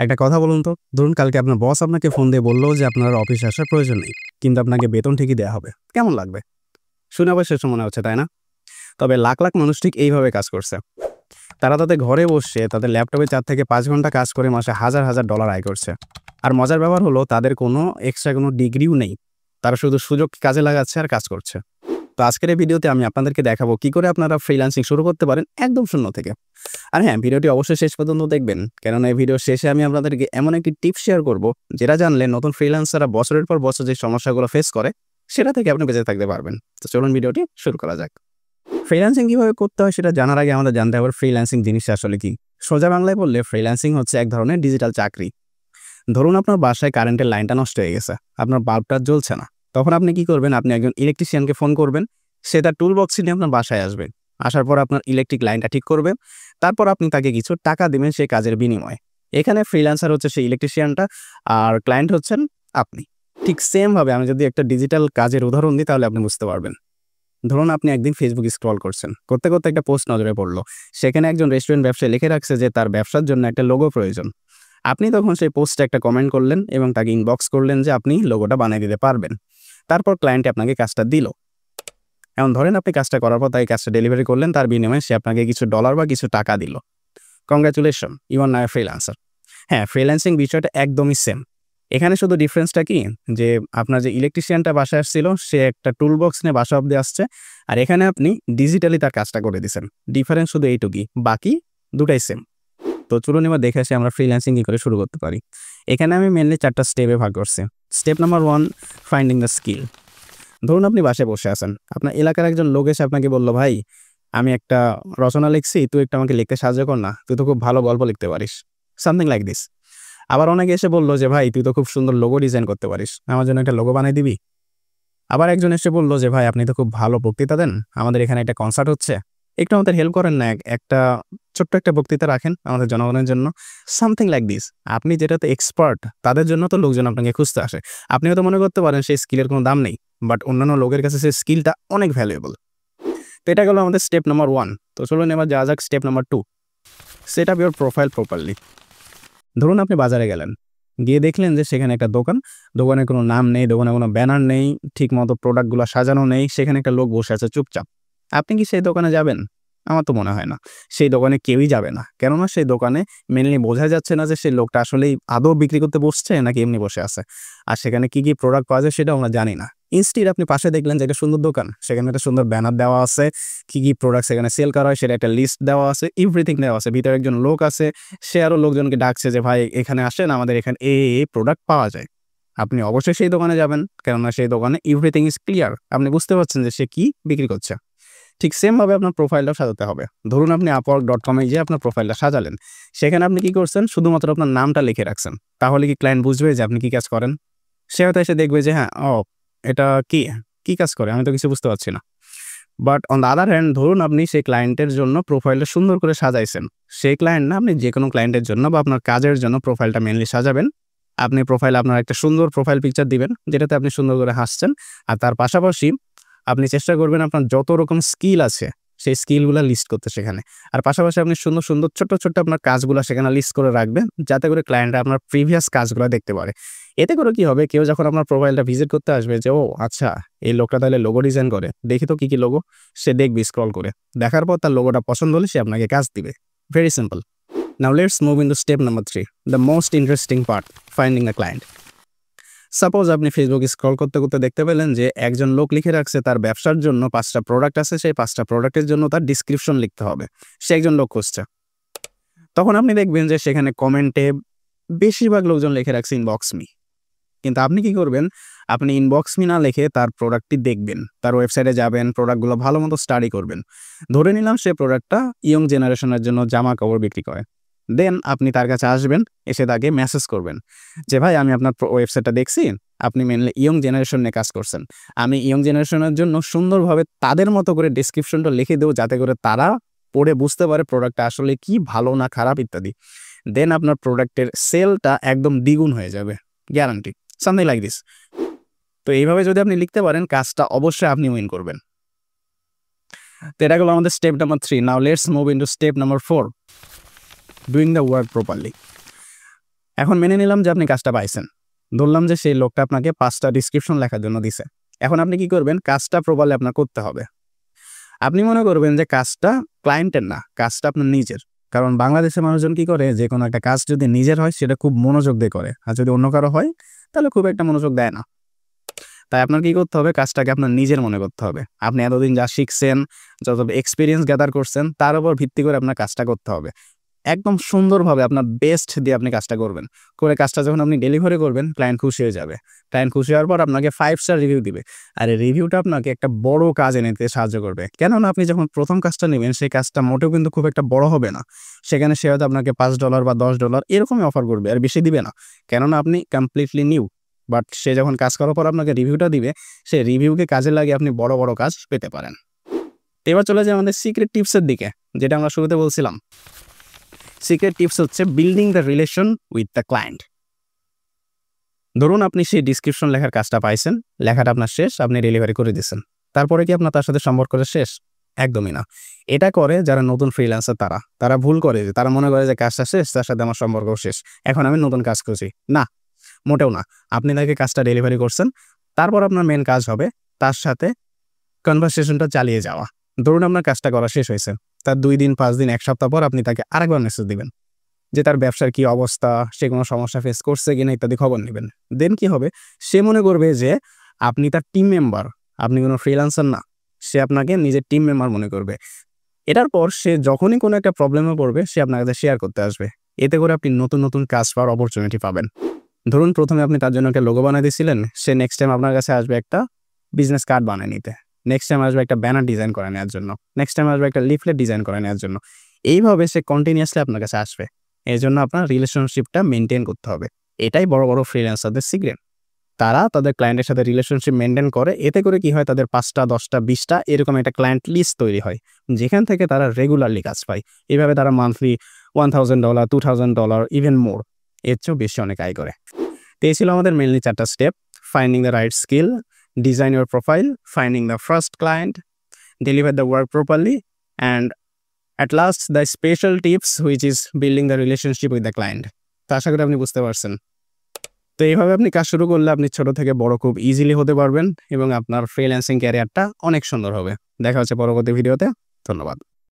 একটা কথা বলুন তো, ধরুন কালকে আপনার বস আপনাকে ফোন দিয়ে বলল যে আপনার অফিসে আসার প্রয়োজন নেই, কিন্তু আপনাকে বেতন ঠিকই দেয়া হবে। কেমন লাগবে? শুনে আবার শেষ মনে হচ্ছে, তাই না? তবে লাখ, লাখ মানুষ ঠিক এইভাবে কাজ করছে। তারা তাদের ঘরে বসে তাদের ল্যাপটপে ৪ থেকে ৫ ঘন্টা কাজ করে মাসে হাজার, হাজার ডলার আয় করছে। আর মজার ব্যাপার হলো তাদের কোনো এক্সট্রা কোনো ডিগ্রিও নেই। তারা শুধু সুযোগ কাজে লাগাচ্ছে আর কাজ করছে। তো আজকের এই ভিডিওতে আমি আপনাদেরকে দেখাবো কি করে আপনারা ফ্রিল্যান্সিং শুরু করতে পারেন একদম শূন্য থেকে। আর হ্যাঁ, ভিডিওটি অবশ্যই শেষ পর্যন্ত দেখবেন। কেননা এই ভিডিওর শেষে আমি আপনাদেরকে এমন একটি টিপস শেয়ার করব, যেটা জানলে নতুন ফ্রিল্যান্সাররা বছরের পর বছর যে সমস্যাগুলো ফেস করে, সেটা থেকে আপনি বেঁচে থাকতে পারবেন। তো চলুন ভিডিওটি শুরু করা যাক। ফ্রিল্যান্সিং কিভাবে করতে হয় সেটা জানার আগে আমাদের জানতে হবে ফ্রিল্যান্সিং জিনিসটা আসলে কি। সোজা বাংলায় বললে ফ্রিল্যান্সিং হচ্ছে এক ধরনের ডিজিটাল চাকরি। ধরুন আপনার বাসায় কারেন্টের লাইনটা নষ্ট হয়ে গেছে, আপনার বাল্বটা জ্বলছে না। তখন আপনি কি করবেন? আপনি একজন ইলেকট্রিশিয়ানকে ফোন করবেন, সে তার টুল বক্স নিয়ে আপনার বাসায় আসবে। আসার পর আপনার ইলেকট্রিক লাইনটা ঠিক করবে। তারপর আপনি তাকে কিছু টাকা দিবেন সেই কাজের বিনিময়ে। এখানে ফ্রিল্যান্সার হচ্ছে সেই ইলেকট্রিশিয়ানটা, আর ক্লায়েন্ট হচ্ছেন আপনি। ঠিক সেম ভাবে আমি যদি একটা ডিজিটাল কাজের উদাহরণ দিই তাহলে আপনি বুঝতে পারবেন। ধরুন আপনি একদিন ফেসবুক স্ক্রল করছেন, করতে করতে একটা পোস্ট নজরে পড়লো। সেখানে একজন রেস্টুরেন্ট ব্যবসায়ী লিখে রাখছে যে তার ব্যবসার জন্য একটা লোগো প্রয়োজন। আপনি তখন সেই পোস্টে একটা কমেন্ট করলেন এবং তাকে ইনবক্স করলেন যে আপনি লোগোটা বানিয়ে দিতে পারবেন। তারপর ক্লায়েন্ট আপনাকে কাজটা দিল। এখন ধরেন আপনি কাজটা করার পর তাকে কাজটা ডেলিভারি করলেন, তার বিনিময়ে সে আপনাকে কিছু ডলার বা কিছু টাকা দিল। Congratulation, you are now a freelancer. হ্যাঁ, ফ্রিল্যান্সিং বিষয়টা একদমই সেম। এখানে শুধু ডিফারেন্সটা কি, যে আপনার যে ইলেকট্রিশিয়ানটা বাসায় আসছিল সে একটা টুল বক্স নিয়ে বাসা অব্দি আসছে, আর এখানে আপনি ডিজিটালি তার কাজটা করে দিয়েছেন। ডিফারেন্স শুধু এইটুকুই, বাকি দুটাই সেম। তো চলুন এবার দেখে আসি আমরা ফ্রিল্যান্সিং কী করে শুরু করতে পারি। এখানে আমি মেনলি 4টা স্টেপে ভাগ করছি। Step number 1, finding the skill. ধরুন আপনি বাসায় বসে আছেন, আপনার এলাকার একজন লোক এসে আপনাকে বলল, ভাই আমি একটা রচনা লিখছি, তুই একটু আমাকে লিখতে সাহায্য কর না, তুই তো খুব ভালো গল্প লিখতে পারিস, সামথিং লাইক দিস। আবার অনেকে এসে বলল যে ভাই তুই তো খুব সুন্দর লোগো ডিজাইন করতে পারিস, আমার জন্য একটা লোগো বানিয়ে দিবি। আবার একজন এসে বলল যে ভাই আপনি তো খুব ভালো বক্তৃতা দেন, আমাদের এখানে একটা কনসার্ট হচ্ছে, একটু আমাদের হেল্প করেন না, একটা ছোট্ট একটা বক্তৃতা রাখেন আমাদের জনগণের জন্য, সামথিং লাইক দিস। আপনি যেটাতে এক্সপার্ট তাদের জন্য তো লোকজন আপনাকে খুঁজতে আসে। আপনি হয়তো মনে করতে পারেন সেই স্কিলের কোনো দাম নেই, বাট অন্যান্য লোকের কাছে সেই স্কিলটা অনেক ভ্যালুয়েবল। তো এটা গেল আমাদের স্টেপ নাম্বার 1। তো চলুন এবার যাওয়া যাক step number 2, set up your profile properly. ধরুন আপনি বাজারে গেলেন, গিয়ে দেখলেন যে সেখানে একটা দোকান, দোকানের কোনো নাম নেই, দোকানে কোনো ব্যানার নেই, ঠিকমতো প্রোডাক্টগুলো সাজানো নেই, সেখানে একটা লোক বসে আছে চুপচাপ। আপনি কি সেই দোকানে যাবেন? আমার তো মনে হয় না। সেই দোকানে কেউই যাবে না। কেননা সেই দোকানে মেইনলি বোঝা যাচ্ছে না যে সেই লোকটা আসলেই আদৌ বিক্রি করতে বসছে নাকি এমনি বসে আছে। আর সেখানে কি, কি প্রোডাক্ট পাওয়া যায় সেটাও আমরা জানি না। ইনস্টিড আপনি পাশে দেখলেন যে একটা সুন্দর দোকান, সেখানে একটা সুন্দর ব্যানার দেওয়া আছে, কি, কি প্রোডাক্ট সেখানে সেল করা হয় সেটা একটা লিস্ট দেওয়া আছে, এভরিথিং দেওয়া আছে। ভিতরে একজন লোক আছে, সে আরও লোকজনকে ডাকছে যে ভাই এখানে আসেন, আমাদের এখানে এই প্রোডাক্ট পাওয়া যায়। আপনি অবশ্যই সেই দোকানে যাবেন, কেননা সেই দোকানে এভরিথিং ইজ ক্লিয়ার। আপনি বুঝতে পারছেন যে সে কি বিক্রি করছে। ঠিক সেমভাবে আপনার প্রোফাইলটাও সাজাতে হবে। ধরুন আপনি upwork.com এ গিয়ে আপনার প্রোফাইলটা সাজালেন। সেখানে আপনি কি করছেন? শুধুমাত্র আপনার নামটা লিখে রাখছেন। তাহলে কি ক্লায়েন্ট বুঝবে যে আপনি কি কাজ করেন? সে হয়তো এসে দেখবে যে হ্যাঁ, এটা কি, কি কাজ করে? আমি তো কিছু বুঝতে পারছি না। But on the other hand, ধরুন আপনি সেই ক্লায়েন্টের জন্য প্রোফাইলটা সুন্দর করে সাজাইছেন। সেই ক্লায়েন্ট না, আপনি যেকোনো ক্লায়েন্টের জন্য বা আপনার কাজের জন্য প্রোফাইলটা মেইনলি সাজাবেন। আপনি প্রোফাইলে আপনার একটা সুন্দর প্রোফাইল পিকচার দিবেন, যেটাতে আপনি সুন্দর করে হাসছেন। আর তার পাশাপাশি আপনি চেষ্টা করবেন আপনার যত রকম স্কিল আছে, সেই স্কিলগুলা লিস্ট করতে সেখানে। আর পাশাপাশি আপনি সুন্দর, সুন্দর ছোট্ট, ছোট্ট আপনার কাজগুলা সেখানে লিস্ট করে রাখবেন, যাতে করে ক্লায়েন্টরা আপনার প্রিভিয়াস কাজগুলা দেখতে পারে। এতে করে কি হবে? কেউ যখন আপনার প্রোফাইলটা ভিজিট করতে আসবে যে, ও আচ্ছা, এই লোকটা তাহলে লোগো ডিজাইন করে, দেখি তো কি, কি লোগো। সে দেখবে স্ক্রল করে। দেখার পর তার লোগোটা পছন্দ হলে সে আপনাকে কাজ দিবে। Very simple. Now let's move into step number 3, the most interesting part, finding the client. Suppose আপনি ফেসবুক স্ক্রল করতে, করতে দেখতে পেলেন যে একজন লোক লিখে রাখছে তার ব্যবসার জন্য 5টা প্রোডাক্ট আছে, সেই 5টা প্রোডাক্টের জন্য তার ডিসক্রিপশন লিখতে হবে। সে একজন লোক খুঁজছে। তখন আপনি দেখবেন যে সেখানে কমেন্টে বেশিরভাগ লোকজন লিখে রাখছে ইনবক্স মি। কিন্তু আপনি কি করবেন? আপনি ইনবক্স মি না লিখে তার প্রোডাক্টটি দেখবেন, তার ওয়েবসাইটে যাবেন, প্রোডাক্টগুলো ভালো মতো স্টাডি করবেন। ধরে নিলাম সে প্রোডাক্টটা ইয়ং জেনারেশনের জন্য জামা কাপড় বিক্রি করে। দেন আপনি তার কাছে আসবেন, এসে তাকে মেসেজ করবেন যে ভাই আমি আপনার ওয়েবসাইটটা দেখছি, আপনি মেনলি ইয়ং জেনারেশন নিয়ে কাজ করছেন। আমি ইয়ং জেনারেশনের জন্য সুন্দরভাবে তাদের মতো করে ডেসক্রিপশনটা লিখে দেবো, যাতে করে তারা পড়ে বুঝতে পারে প্রোডাক্টটা আসলে কি, ভালো না খারাপ ইত্যাদি। দেন আপনার প্রোডাক্টের সেলটা একদম দ্বিগুণ হয়ে যাবে, গ্যারান্টি। Something like this. তো এইভাবে যদি আপনি লিখতে পারেন, কাজটা অবশ্যই আপনি উইন করবেন। তো এটা গেল আমাদের step number 3। Now let's move into step number 4, doing the work properly. এখন মেনে নিলাম যে আপনি কাজটা পাইছেন, ধরলাম যে সেই লোকটা আপনাকে 5টা ডিসক্রিপশন লেখার জন্য দিছে। এখন আপনি কি করবেন, কাজটা প্রপারলি আপনার করতে হবে। আপনি মনে করবেন যে কাজটা ক্লায়েন্টের না, কাজটা আপনার নিজের। কারণ বাংলাদেশের মানুষজন কি করে, যে কোনো একটা কাজ যদি নিজের হয় সেটা খুব মনোযোগ দিয়ে করে, আর যদি অন্য কারো হয় তাহলে খুব একটা মনোযোগ দেয় না। তাই আপনার কি করতে হবে, কাজটাকে আপনার নিজের মনে করতে হবে। আপনি এতদিন যা শিখছেন, যত এক্সপিরিয়েন্স গ্যাদার করছেন, তার উপর ভিত্তি করে আপনার কাজটা করতে হবে। একদম সুন্দরভাবে আপনার বেস্ট দিয়ে আপনি কাজটা করবেন। করে কাজটা যখন আপনি ডেলিভারি করবেন, ক্লায়েন্ট খুশি হয়ে যাবে। ক্লায়েন্ট খুশি হওয়ার পর আপনাকে 5 স্টার রিভিউ দিবে। আর এই রিভিউটা আপনাকে একটা বড় কাজ এনে দিতে সাহায্য করবে। কেননা আপনি যখন প্রথম কাজটা নেবেন, সেই কাজটা মোটেও কিন্তু খুব একটা বড় হবে না। সেখানে সে হয়তো আপনাকে $5 বা $10 এরকমই অফার করবে, আর বেশি দিবে না। কেননা আপনি কমপ্লিটলি নিউ। বাট সে যখন কাজ করার পর আপনাকে রিভিউটা দিবে, সেই রিভিউকে কাজে লাগিয়ে আপনি বড় বড় কাজ পেতে পারেন। এবার চলে যাই আমাদের সিক্রেট টিপসের দিকে, যেটা আমরা শুরুতে বলছিলাম। সিক্রেট টিপস হচ্ছে building the relation with the client. ধরুন আপনি সেই ডিসক্রিপশন লেখার কাজটা পাইছেন, লেখাটা আপনার শেষ, আপনি ডেলিভারি করে দিয়েছেন। তারপরে কি আপনার তার সাথে সম্পর্কটা শেষ? একদমই না। এটা করে যারা নতুন ফ্রিল্যান্সার, তারা ভুল করে, যে তারা মনে করে যে কাজটা শেষ, তার সাথে আমার সম্পর্ক শেষ, এখন আমি নতুন কাজ খুঁজি। না, মোটেও না। আপনি তাকে কাজটা ডেলিভারি করছেন, তারপর আপনার মেন কাজ হবে তার সাথে কনভারসেশনটা চালিয়ে যাওয়া। ধরুন আপনার কাজটা করা শেষ হয়েছে, তার 2 দিন, 5 দিন, 1 সপ্তাহ পর আপনি তাকে আরেকবার মেসেজ দিবেন যে তার ব্যবসার কি অবস্থা, সে কোনো সমস্যা ফেস করছে কিনা ইত্যাদি খবর নেবেন। দেন কি হবে, সে মনে করবে যে আপনি তার টিম মেম্বার, আপনি কোনো ফ্রিল্যান্সার না। সে আপনাকে নিজের টিম মেম্বার মনে করবে। এটার পর সে যখনই কোনো একটা প্রবলেমে পড়বে, সে আপনার কাছে শেয়ার করতে আসবে। এতে করে আপনি নতুন নতুন কাজ পাওয়ার অপরচুনিটি পাবেন। ধরুন প্রথমে আপনি তার জন্য একটা লোগো বানিয়ে দিয়েছিলেন, সে নেক্সট টাইম আপনার কাছে আসবে একটা বিজনেস কার্ড বানিয়ে নিতে, নেক্সট টাইম আসবে একটা ব্যানার ডিজাইন করে নেওয়ার জন্য, নেক্সট টাইম আসবে একটা লিফলেট ডিজাইন করে নেওয়ার জন্য। এইভাবে সে কন্টিনিউয়াসলি আপনার কাছে আসবে। এই জন্য আপনার রিলেশনশিপটা মেনটেন করতে হবে। এটাই বড় বড় ফ্রিল্যান্সারদের সিক্রেট। তারা তাদের ক্লায়েন্টের সাথে রিলেশনশিপ মেনটেন করে। এতে করে কি হয়, তাদের 5টা, 10টা, 20টা এরকম একটা ক্লায়েন্ট লিস্ট তৈরি হয়, যেখান থেকে তারা রেগুলারলি কাজ পায়। এভাবে তারা মান্থলি $1000, $2000, ইভেন মোর, এর চেয়েও বেশি অনেক আয় করে। তো এই ছিল আমাদের মেনলি 4টা step: finding the right skill, design your profile, finding the first client, deliver the work properly, and at last the special tips, which is building the relationship with the client. তো আশা করি আপনি বুঝতে পারছেন। তো এইভাবে আপনি কাজ শুরু করলে আপনি ছোট থেকে বড় খুব ইজিলি হতে পারবেন এবং আপনার ফ্রিল্যান্সিং ক্যারিয়ারটা অনেক সুন্দর হবে। দেখা হচ্ছে পরবর্তী ভিডিওতে। ধন্যবাদ।